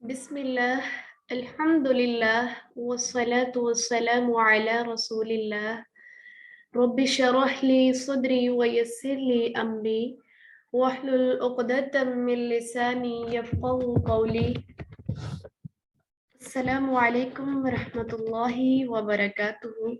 Bismillah, Alhamdulillah, wassalatu wassalamu ala Rasulillah. Rabbi shrah li sadri wa yassir li amri wahlul uqdatam min lisani yafqahu qawli. Assalamu alaikum wa rahmatullahi wa barakatuhu.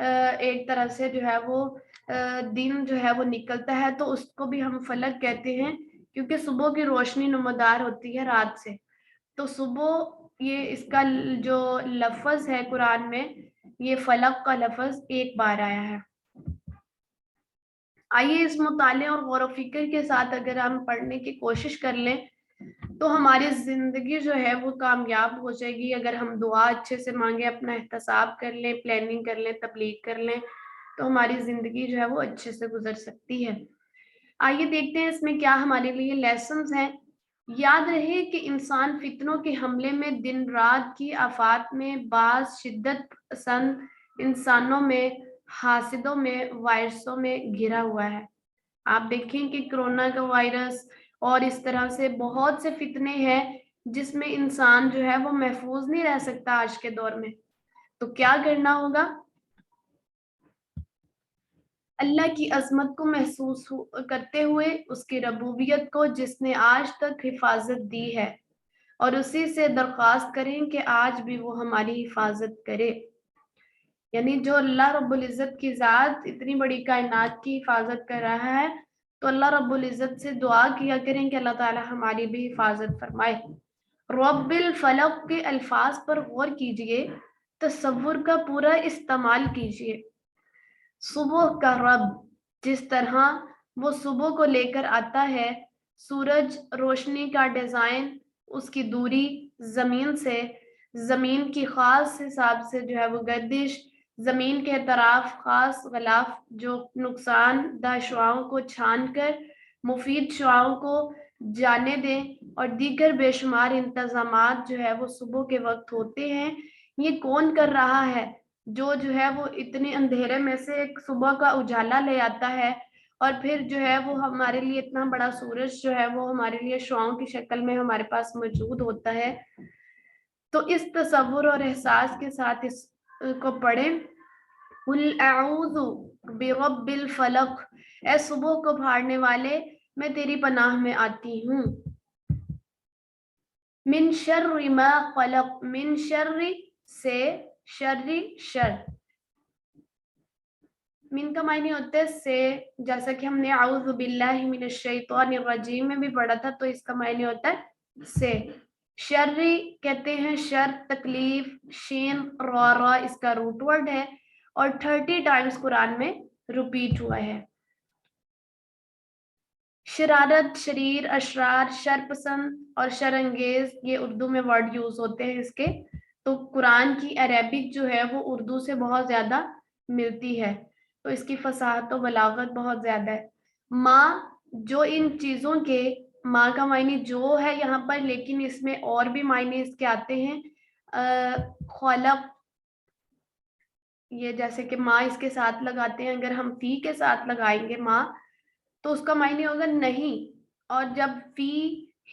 ایک طرح سے جو ہے وہ دن جو ہے وہ نکلتا ہے تو اس کو بھی ہم فلک کہتے ہیں، کیونکہ صبح کی روشنی نمودار ہوتی ہے رات سے. تو صبح یہ اس کا جو لفظ ہے قرآن میں، یہ فلق کا لفظ ایک بار آیا ہے. آئیے اس مطالعے اور غور و فکر کے ساتھ اگر ہم پڑھنے کی کوشش کر لیں تو ہماری زندگی جو ہے وہ کامیاب ہو جائے گی. اگر ہم دعا اچھے سے مانگیں، اپنا احتساب کر لیں، پلاننگ کر لیں، تبلیغ کر لیں، تو ہماری زندگی جو ہے وہ اچھے سے گزر سکتی ہے. آئیے دیکھتے ہیں اس میں کیا ہمارے لیے لیسنز ہیں. یاد رہے کہ انسان فتنوں کے حملے میں، دن رات کی آفات میں، بعض شدت پسند انسانوں میں، حاسدوں میں، وائرسوں میں گھرا ہوا ہے. آپ دیکھیں کہ کرونا کا وائرس اور اس طرح سے بہت سے فتنے ہیں جس میں انسان جو ہے وہ محفوظ نہیں رہ سکتا آج کے دور میں. تو کیا کرنا ہوگا؟ اللہ کی عظمت کو محسوس کرتے ہوئے، اس کی ربوبیت کو جس نے آج تک حفاظت دی ہے، اور اسی سے درخواست کریں کہ آج بھی وہ ہماری حفاظت کرے. یعنی جو اللہ رب العزت کی ذات اتنی بڑی کائنات کی حفاظت کر رہا ہے، تو اللہ رب العزت سے دعا کیا کریں کہ اللہ تعالی ہماری بھی حفاظت فرمائے. رب الفلق کے الفاظ پر غور کیجئے، تصور کا پورا استعمال کیجئے. صبح کا رب، جس طرح وہ صبح کو لے کر آتا ہے، سورج روشنی کا ڈیزائن، اس کی دوری زمین سے، زمین کی خاص حساب سے جو ہے وہ گردش، زمین کے اطراف خاص غلاف جو نقصان دہ شعاؤں کو چھان کر مفید شعاؤں کو جانے دیں، اور دیگر بے شمار انتظامات جو ہے وہ صبح کے وقت ہوتے ہیں. یہ کون کر رہا ہے جو ہے وہ اتنے اندھیرے میں سے ایک صبح کا اجالا لے آتا ہے، اور پھر جو ہے وہ ہمارے لیے اتنا بڑا سورج جو ہے وہ ہمارے لیے شعاؤں کی شکل میں ہمارے پاس موجود ہوتا ہے. تو اس تصور اور احساس کے ساتھ اس کو پڑھیں. قل اعوذ برب الفلق، اے صبح کو پھاڑنے والے، میں تیری پناہ میں آتی ہوں. من شر ما خلق، من شر سے، شر شر. من کا معنی ہوتا ہے سے، جیسا کہ ہم نے اعوذ باللہ من الشیطان الرجیم میں بھی پڑھا تھا، تو اس کا معنی ہوتا ہے سے. شرری کہتے ہیں شر، تکلیف، شین را اس کا روٹ ورڈ ہے، اور 30 ٹائمز قرآن میں ریپیٹ ہوا ہے. شرارت، شریر، اشرار، شر پسند اور شر انگیز، یہ اردو میں ورڈ یوز ہوتے ہیں اس کے. تو قرآن کی عربک جو ہے وہ اردو سے بہت زیادہ ملتی ہے، تو اس کی فصاحت و بلاغت بہت زیادہ ہے. ماں، جو ان چیزوں کے، ماں کا معنی جو ہے یہاں پر، لیکن اس میں اور بھی معنی اس کے آتے ہیں. خلق، یہ جیسے کہ ماں اس کے ساتھ لگاتے ہیں، اگر ہم فی کے ساتھ لگائیں گے ماں تو اس کا معنی ہوگا نہیں، اور جب فی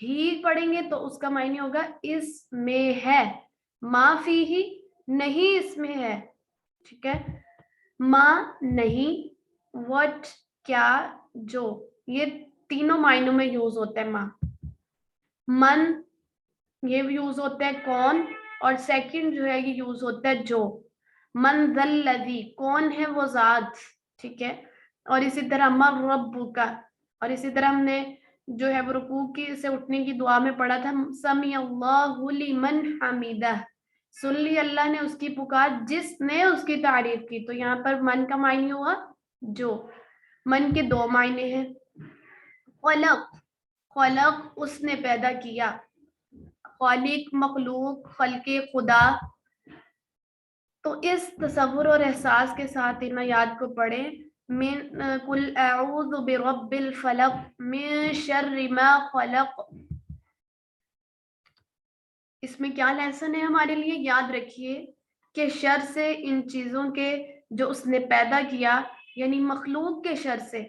ہی پڑھیں گے تو اس کا معنی ہوگا اس میں ہے. ماں فی ہی، نہیں اس میں ہے. ٹھیک ہے، ماں نہیں، وٹ کیا، جو، یہ تینوں معنوں میں یوز ہوتا ہے ماں. من، یہ بھی یوز ہوتا ہے کون، اور سیکنڈ جو ہے یہ یوز ہوتا ہے جو. من ذا الذی، کون ہے وہ ذات. ٹھیک ہے، اور اسی طرح من ربک، اور اسی طرح ہم نے جو ہے وہ رکوع کی سے اٹھنے کی دعا میں پڑھا تھا سمیع اللہ لمن حمیدہ، سن لی اللہ نے اس کی پکار جس نے اس کی تعریف کی. تو یہاں پر من کا معنی ہوا جو. من کے دو معنی ہیں. خلق، خلق اس نے پیدا کیا، خالق مخلوق، خلق خدا. تو اس تصور اور احساس کے ساتھ ان آیات کو پڑھیں. من قل اعوذ برب الفلق من شر ما خلق. اس میں کیا لیسن ہے ہمارے لیے؟ یاد رکھیے کہ شر سے ان چیزوں کے جو اس نے پیدا کیا، یعنی مخلوق کے شر سے.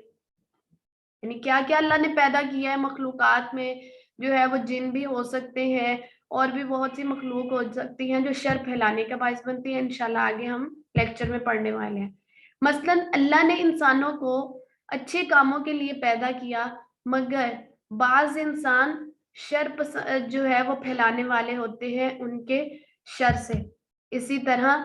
یعنی کیا کیا اللہ نے پیدا کیا ہے مخلوقات میں، جو ہے وہ جن بھی ہو سکتے ہیں، اور بھی بہت سی مخلوق ہو سکتی ہیں جو شر پھیلانے کا باعث بنتی ہیں. انشاءاللہ آگے ہم لیکچر میں پڑھنے والے ہیں. مثلاً اللہ نے انسانوں کو اچھے کاموں کے لیے پیدا کیا، مگر بعض انسان شر جو ہے وہ پھیلانے والے ہوتے ہیں ان کے شر سے. اسی طرح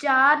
4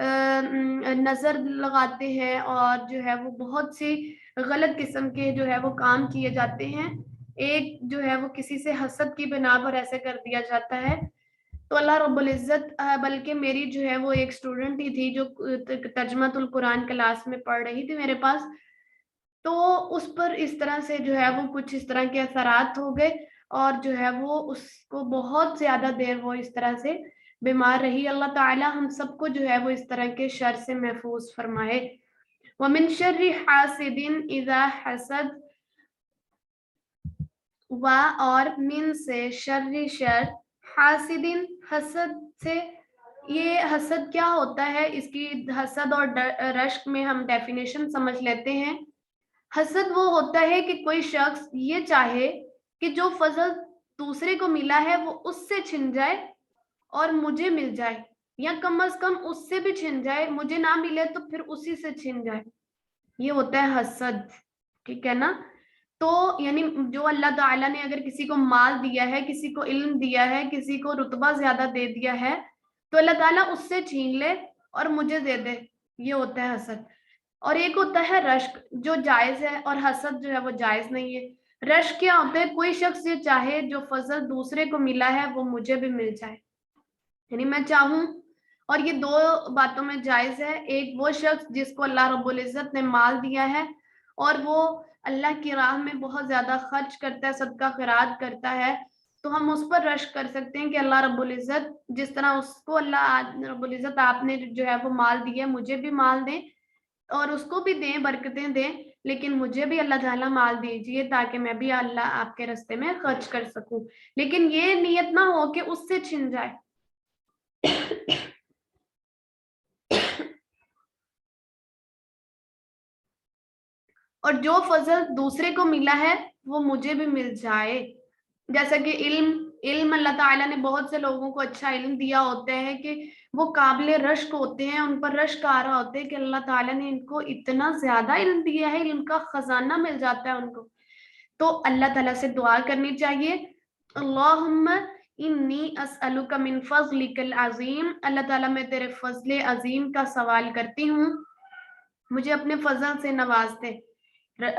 نظر لگاتے ہیں اور جو ہے وہ بہت سی غلط قسم کے جو ہے وہ کام کیے جاتے ہیں. ایک جو ہے وہ کسی سے حسد کی بنا پر ایسے کر دیا جاتا ہے. تو اللہ رب العزت بلکہ میری جو ہے وہ ایک اسٹوڈنٹ ہی تھی جو ترجمۃ القرآن کلاس میں پڑھ رہی تھی میرے پاس, تو اس پر اس طرح سے جو ہے وہ کچھ اس طرح کے اثرات ہو گئے اور جو ہے وہ اس کو بہت زیادہ دیر وہ اس طرح سے بیمار رہی. اللہ تعالی ہم سب کو جو ہے وہ اس طرح کے شر سے محفوظ فرمائے. وَمِن شَرِّ حَاسِدٍ إِذَا حَسَدَ, اور من سے, شر حاسدین حسد سے. یہ حسد کیا ہوتا ہے, اس کی حسد اور رشک میں ہم ڈیفینیشن سمجھ لیتے ہیں. حسد وہ ہوتا ہے کہ کوئی شخص یہ چاہے کہ جو فضل دوسرے کو ملا ہے وہ اس سے چھن جائے اور مجھے مل جائے, یا کم از کم اس سے بھی چھن جائے, مجھے نہ ملے تو پھر اسی سے چھن جائے. یہ ہوتا ہے حسد, ٹھیک ہے نا. تو یعنی جو اللہ تعالیٰ نے اگر کسی کو مال دیا ہے, کسی کو علم دیا ہے, کسی کو رتبہ زیادہ دے دیا ہے, تو اللہ تعالیٰ اس سے چھین لے اور مجھے دے دے, یہ ہوتا ہے حسد. اور ایک ہوتا ہے رشک جو جائز ہے, اور حسد جو ہے وہ جائز نہیں ہے. رشک کیا ہوتا ہے, کوئی شخص یہ چاہے جو فضل دوسرے کو ملا ہے وہ مجھے بھی مل جائے, یعنی میں چاہوں. اور یہ دو باتوں میں جائز ہے. ایک وہ شخص جس کو اللہ رب العزت نے مال دیا ہے اور وہ اللہ کی راہ میں بہت زیادہ خرچ کرتا ہے, صدقہ خیرات کرتا ہے, تو ہم اس پر رشک کر سکتے ہیں کہ اللہ رب العزت جس طرح اس کو اللہ رب العزت آپ نے جو ہے وہ مال دیا, مجھے بھی مال دیں اور اس کو بھی دیں, برکتیں دیں, لیکن مجھے بھی اللہ تعالیٰ مال دیجیے تاکہ میں بھی اللہ آپ کے راستے میں خرچ کر سکوں. لیکن یہ نیت نہ ہو کہ اس سے چھن جائے. اور جو فضل دوسرے کو ملا ہے وہ مجھے بھی مل جائے. جیسا کہ علم اللہ تعالیٰ نے بہت سے لوگوں کو اچھا علم دیا ہوتا ہے کہ وہ قابل رشک ہوتے ہیں, ان پر رشک آ رہا ہوتا ہے کہ اللہ تعالیٰ نے ان کو اتنا زیادہ علم دیا ہے, علم کا خزانہ مل جاتا ہے ان کو. تو اللہ تعالیٰ سے دعا کرنی چاہیے, اللہم انی اسألک من فضلک العظیم, اللہ تعالیٰ میں تیرے فضل عظیم کا سوال کرتی ہوں, مجھے اپنے فضل سے نواز دے.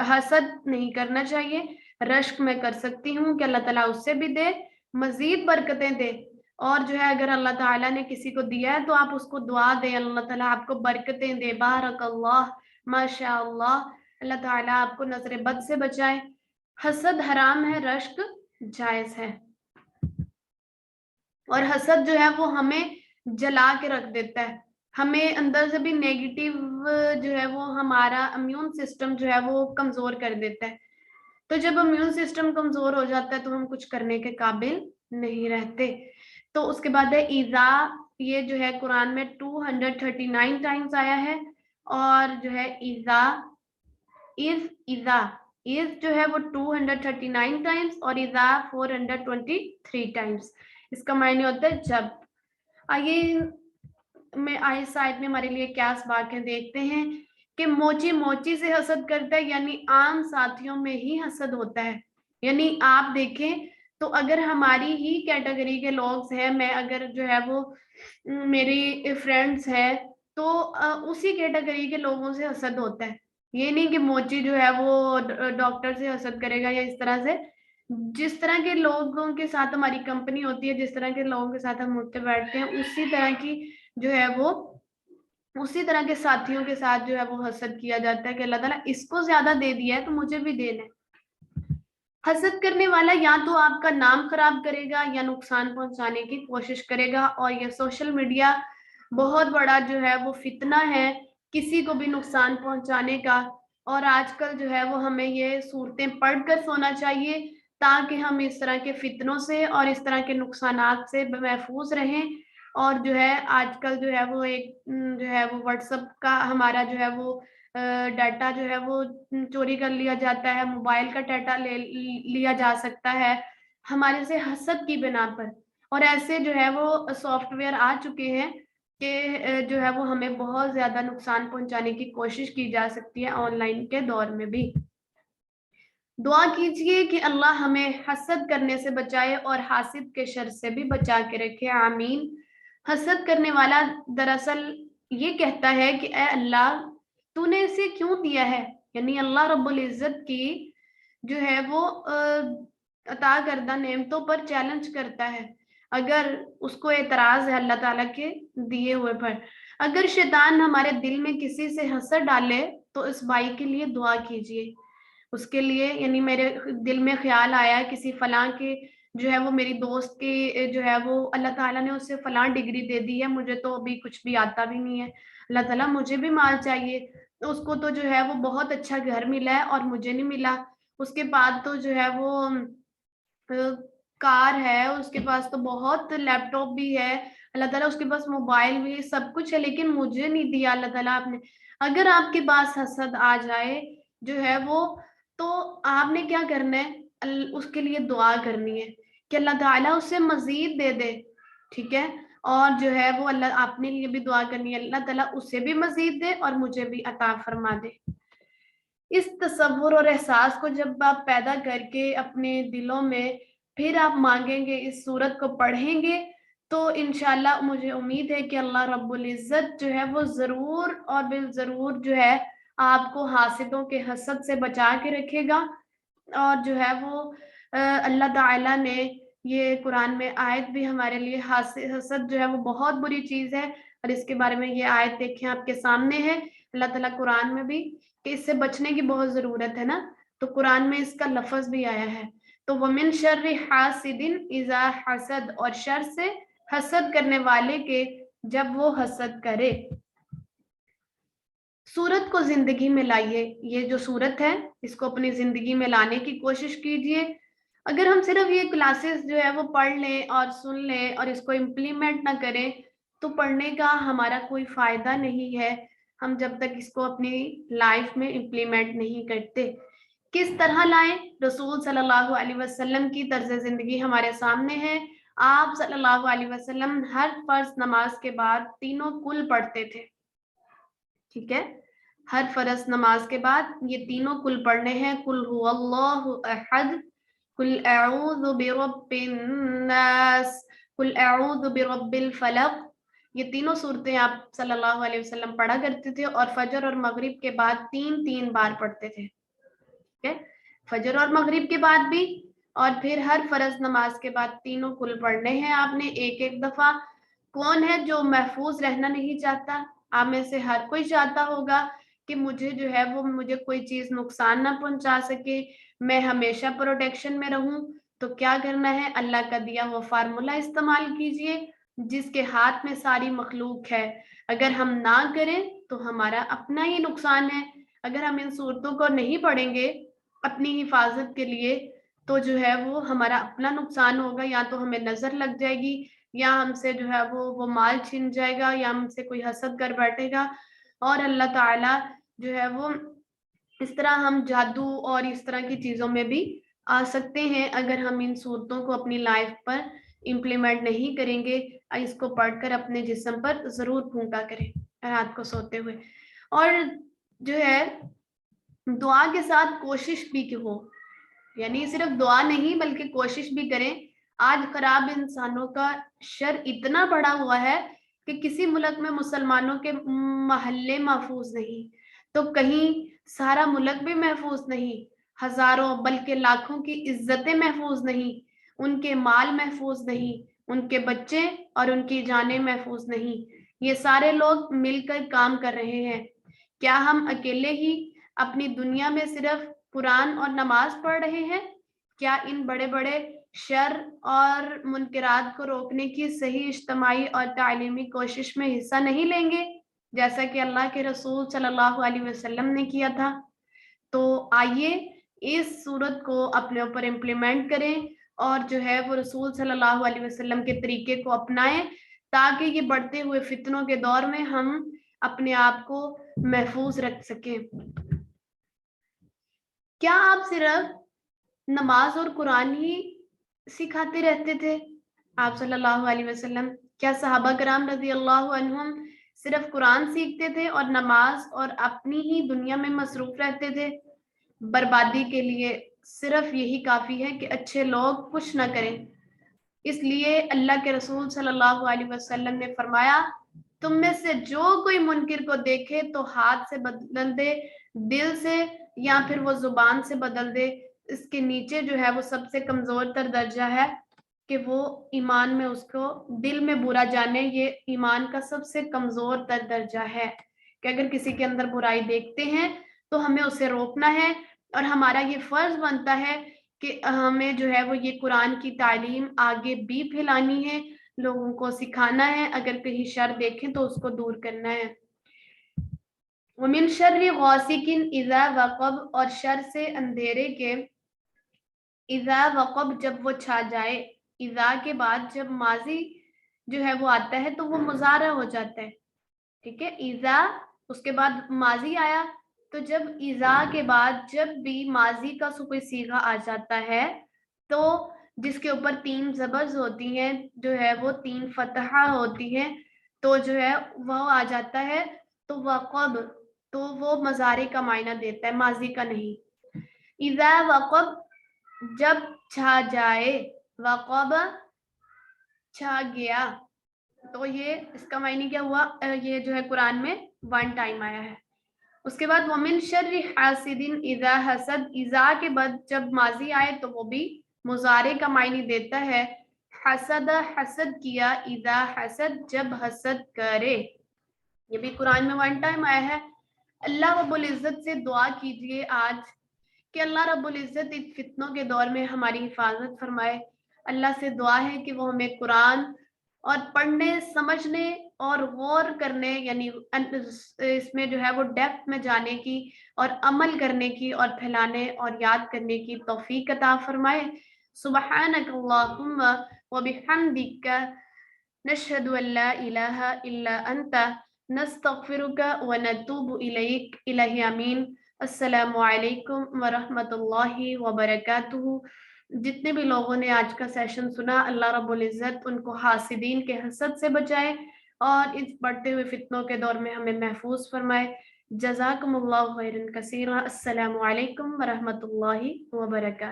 حسد نہیں کرنا چاہیے, رشک میں کر سکتی ہوں کہ اللہ تعالیٰ اس سے بھی دے, مزید برکتیں دے. اور جو ہے اگر اللہ تعالیٰ نے کسی کو دیا ہے تو آپ اس کو دعا دیں, اللہ تعالیٰ آپ کو برکتیں دے, بارک اللہ, ماشاء اللہ, اللہ تعالیٰ آپ کو نظر بد سے بچائے. حسد حرام ہے, رشک جائز ہے. اور حسد جو ہے وہ ہمیں جلا کے رکھ دیتا ہے, ہمیں اندر سے بھی نیگیٹو جو ہے وہ ہمارا امیون سسٹم جو ہے وہ کمزور کر دیتا ہے. تو جب امیون سسٹم کمزور ہو جاتا ہے تو ہم کچھ کرنے کے قابل نہیں رہتے. تو اس کے بعد ہے ایذا, یہ جو ہے قرآن میں 239 ٹائمز آیا ہے, اور جو ہے ایذا جو ہے وہ 239 ٹائمز اور ایذا 423 ٹائمز. اس کا معنی ہوتا ہے جب. آئیے میں آئس آیت میں ہمارے لیے کیا اسباق ہیں دیکھتے ہیں کہ موچی موچی سے حسد کرتا ہے, یعنی عام ساتھیوں میں ہی حسد ہوتا ہے. یعنی آپ دیکھیں تو اگر ہماری ہی کیٹیگری کے لوگ ہیں, میں اگر جو ہے وہ میری فرینڈز ہے تو اسی کیٹیگری کے لوگوں سے حسد ہوتا ہے. یہ نہیں کہ موچی جو ہے وہ ڈاکٹر سے حسد کرے گا یا اس طرح سے. جس طرح کے لوگوں کے ساتھ ہماری کمپنی ہوتی ہے, جس طرح کے لوگوں کے ساتھ ہم اٹھتے بیٹھتے ہیں, اسی طرح کی جو ہے وہ اسی طرح کے ساتھیوں کے ساتھ جو ہے وہ حسد کیا جاتا ہے کہ اللہ تعالیٰ اس کو زیادہ دے دیا ہے تو مجھے بھی دینا ہے. حسد کرنے والا یا تو آپ کا نام خراب کرے گا یا نقصان پہنچانے کی کوشش کرے گا. اور یہ سوشل میڈیا بہت بڑا جو ہے وہ فتنہ ہے کسی کو بھی نقصان پہنچانے کا. اور آج کل جو ہے وہ ہمیں یہ صورتیں پڑھ کر سونا چاہیے تاکہ ہم اس طرح کے فتنوں سے اور اس طرح کے نقصانات سے محفوظ رہیں. اور جو ہے آج کل جو ہے وہ ایک جو ہے وہ واٹس ایپ کا ہمارا جو ہے وہ ڈیٹا جو ہے وہ چوری کر لیا جاتا ہے, موبائل کا ڈیٹا لیا جا سکتا ہے ہمارے سے حسد کی بنا پر. اور ایسے جو ہے وہ سافٹ ویئر آ چکے ہیں کہ جو ہے وہ ہمیں بہت زیادہ نقصان پہنچانے کی کوشش کی جا سکتی ہے آن لائن کے دور میں بھی. دعا کیجئے کہ اللہ ہمیں حسد کرنے سے بچائے اور حاسد کے شر سے بھی بچا کے رکھے, آمین. حسد کرنے والا دراصل یہ کہتا ہے کہ اے اللہ تو نے اسے کیوں دیا ہے، یعنی اللہ رب العزت کی جو ہے وہ عطا کردہ نعمتوں پر چیلنج کرتا ہے، اگر اس کو اعتراض ہے اللہ تعالیٰ کے دیے ہوئے پر۔ اگر شیطان ہمارے دل میں کسی سے حسد ڈالے تو اس بھائی کے لیے دعا کیجیے، اس کے لیے، یعنی میرے دل میں خیال آیا کسی فلاں کے جو ہے وہ میری دوست کی جو ہے وہ اللہ تعالیٰ نے اسے فلاں ڈگری دے دی ہے، مجھے تو ابھی کچھ بھی آتا بھی نہیں ہے، اللہ تعالیٰ مجھے بھی مال چاہیے، تو اس کو تو جو ہے وہ بہت اچھا گھر ملا ہے اور مجھے نہیں ملا، اس کے بعد تو جو ہے وہ کار ہے، اس کے پاس تو بہت لیپ ٹاپ بھی ہے، اللہ تعالیٰ اس کے پاس موبائل بھی سب کچھ ہے، لیکن مجھے نہیں دیا اللہ تعالیٰ آپ نے۔ اگر آپ کے پاس حسد آ جائے جو ہے وہ، تو آپ نے کیا کرنا ہے، اس کے لیے دعا کرنی ہے کہ اللہ تعالیٰ اسے مزید دے دے، ٹھیک ہے، اور جو ہے وہ اللہ اپنے لیے بھی دعا کرنی ہے، اللہ تعالیٰ اسے بھی مزید دے اور مجھے بھی عطا فرما دے۔ اس تصور اور احساس کو جب آپ پیدا کر کے اپنے دلوں میں پھر آپ مانگیں گے، اس صورت کو پڑھیں گے، تو انشاءاللہ مجھے امید ہے کہ اللہ رب العزت جو ہے وہ ضرور اور بالضرور جو ہے آپ کو حاسدوں کے حسد سے بچا کے رکھے گا، اور جو ہے وہ اللہ تعالیٰ نے یہ قرآن میں آیت بھی ہمارے لیے، حسد جو ہے وہ بہت بری چیز ہے، اور اس کے بارے میں یہ آیت دیکھیں آپ کے سامنے ہے، اللہ تعالیٰ قرآن میں بھی کہ اس سے بچنے کی بہت ضرورت ہے نا، تو قرآن میں اس کا لفظ بھی آیا ہے، تو وَمِن شَرِّ حَاسِدٍ إِذَا حَسَد، اور شر سے حسد کرنے والے کے جب وہ حسد کرے۔ سورت کو زندگی میں لائیے، یہ جو سورت ہے اس کو اپنی زندگی میں لانے کی کوشش کیجئے۔ اگر ہم صرف یہ کلاسز جو ہے وہ پڑھ لیں اور سن لیں اور اس کو امپلیمنٹ نہ کریں تو پڑھنے کا ہمارا کوئی فائدہ نہیں ہے، ہم جب تک اس کو اپنی لائف میں امپلیمنٹ نہیں کرتے۔ کس طرح لائیں؟ رسول صلی اللہ علیہ وسلم کی طرز زندگی ہمارے سامنے ہے۔ آپ صلی اللہ علیہ وسلم ہر فرض نماز کے بعد تینوں کل پڑھتے تھے، ٹھیک ہے، ہر فرض نماز کے بعد یہ تینوں کل پڑھنے ہیں، قل هو اللہ احد، قل اعوذ برب الناس، قل اعوذ برب الفلق، یہ تینوں صورتیں آپ صلی اللہ علیہ وسلم پڑھا کرتے تھے، اور فجر اور مغرب کے بعد تین بار پڑھتے تھے، ٹھیک ہے، فجر اور مغرب کے بعد بھی، اور پھر ہر فرض نماز کے بعد تینوں کل پڑھنے ہیں آپ نے ایک دفعہ۔ کون ہے جو محفوظ رہنا نہیں چاہتا؟ آپ میں سے ہر کوئی چاہتا ہوگا کہ مجھے جو ہے وہ مجھے کوئی چیز نقصان نہ پہنچا سکے، میں ہمیشہ پروٹیکشن میں رہوں، تو کیا کرنا ہے؟ اللہ کا دیا وہ فارمولا استعمال کیجئے جس کے ہاتھ میں ساری مخلوق ہے، اگر ہم نہ کریں تو ہمارا اپنا ہی نقصان ہے، اگر ہم ان صورتوں کو نہیں پڑھیں گے اپنی حفاظت کے لیے تو جو ہے وہ ہمارا اپنا نقصان ہوگا، یا تو ہمیں نظر لگ جائے گی، یا ہم سے جو ہے وہ مال چھن جائے گا، یا ہم سے کوئی حسد کر بیٹھے گا، اور اللہ تعالیٰ جو ہے وہ اس طرح ہم جادو اور اس طرح کی چیزوں میں بھی آ سکتے ہیں اگر ہم ان صورتوں کو اپنی لائف پر امپلیمنٹ نہیں کریں گے۔ اس کو پڑھ کر اپنے جسم پر ضرور پھونکا کریں رات کو سوتے ہوئے، اور جو ہے دعا کے ساتھ کوشش بھی کہ ہو، یعنی صرف دعا نہیں بلکہ کوشش بھی کریں۔ آج خراب انسانوں کا شر اتنا بڑا ہوا ہے کہ کسی ملک میں مسلمانوں کے محلے محفوظ نہیں تو کہیں سارا ملک بھی محفوظ نہیں، ہزاروں بلکہ لاکھوں کی عزتیں محفوظ نہیں، ان کے مال محفوظ نہیں، ان کے بچے اور ان کی جانیں محفوظ نہیں، یہ سارے لوگ مل کر کام کر رہے ہیں۔ کیا ہم اکیلے ہی اپنی دنیا میں صرف قرآن اور نماز پڑھ رہے ہیں؟ کیا ان بڑے بڑے شر اور منکرات کو روکنے کی صحیح اجتماعی اور تعلیمی کوشش میں حصہ نہیں لیں گے جیسا کہ اللہ کے رسول صلی اللہ علیہ وسلم نے کیا تھا؟ تو آئیے اس صورت کو اپنے اوپر امپلیمنٹ کریں اور جو ہے وہ رسول صلی اللہ علیہ وسلم کے طریقے کو اپنائیں تاکہ یہ بڑھتے ہوئے فتنوں کے دور میں ہم اپنے آپ کو محفوظ رکھ سکیں۔ کیا آپ صرف نماز اور قرآن ہی سکھاتے رہتے تھے آپ صلی اللہ علیہ وسلم؟ کیا صحابہ کرام رضی اللہ عنہم صرف قرآن سیکھتے تھے اور نماز اور اپنی ہی دنیا میں مصروف رہتے تھے؟ بربادی کے لیے صرف یہی کافی ہے کہ اچھے لوگ کچھ نہ کریں، اس لیے اللہ کے رسول صلی اللہ علیہ وسلم نے فرمایا تم میں سے جو کوئی منکر کو دیکھے تو ہاتھ سے بدل دے، دل سے، یا پھر وہ زبان سے بدل دے۔ اس کے نیچے جو ہے وہ سب سے کمزور تر درجہ ہے کہ وہ ایمان میں اس کو دل میں برا جانے، یہ ایمان کا سب سے کمزور تر درجہ ہے کہ اگر کسی کے اندر برائی دیکھتے ہیں تو ہمیں اسے روکنا ہے، اور ہمارا یہ فرض بنتا ہے کہ ہمیں جو ہے وہ یہ قرآن کی تعلیم آگے بھی پھیلانی ہے، لوگوں کو سکھانا ہے، اگر کہیں شر دیکھیں تو اس کو دور کرنا ہے۔ ومن شر غاسق اذا وقب، اور شر سے اندھیرے کے، اذا وقب جب وہ چھا جائے، اذا کے بعد جب ماضی جو ہے وہ آتا ہے تو وہ مضارع ہو جاتا ہے، ٹھیک ہے، اذا اس کے بعد ماضی آیا، تو جب اذا کے بعد جب بھی ماضی کا کوئی صیغہ آ جاتا ہے تو جس کے اوپر 3 زبرز ہوتی ہیں، جو ہے وہ 3 فتحہ ہوتی ہیں، تو جو ہے وہ آ جاتا ہے، تو وقب، تو وہ مضارع کا معنی دیتا ہے، ماضی کا نہیں۔ اذا وقب جب چھا جائے، وقب چھا گیا، تو یہ اس کا معنی کیا ہوا، یہ جو ہے قرآن میں 1 ٹائم آیا ہے۔ اس کے بعد ومن شر حاسد اذا حسد، اذا کے بعد جب ماضی آئے تو وہ بھی مضارع کا معنی دیتا ہے، حسد حسد کیا، اذا حسد جب حسد کرے، یہ بھی قرآن میں 1 ٹائم آیا ہے۔ اللہ رب العزت سے دعا کیجئے آج کہ اللہ رب العزت اس فتنوں کے دور میں ہماری حفاظت فرمائے۔ اللہ سے دعا ہے کہ وہ ہمیں قرآن اور پڑھنے، سمجھنے اور غور کرنے، یعنی اس میں جو ہے وہ ڈیپتھ میں جانے کی اور عمل کرنے کی اور پھیلانے اور یاد کرنے کی توفیق عطا فرمائے۔ سبحانک اللہم وبحمدک، نشہد ان لا الہ الا انت، نستغفرک ونتوب الیک، الہ آمین۔ السلام علیکم ورحمۃ اللہ وبرکاتہ۔ جتنے بھی لوگوں نے آج کا سیشن سنا، اللہ رب العزت ان کو حاسدین کے حسد سے بچائے اور اس بڑھتے ہوئے فتنوں کے دور میں ہمیں محفوظ فرمائے۔ جزاکم اللہ خیرا کثیرا۔ السلام علیکم ورحمۃ اللہ وبرکاتہ۔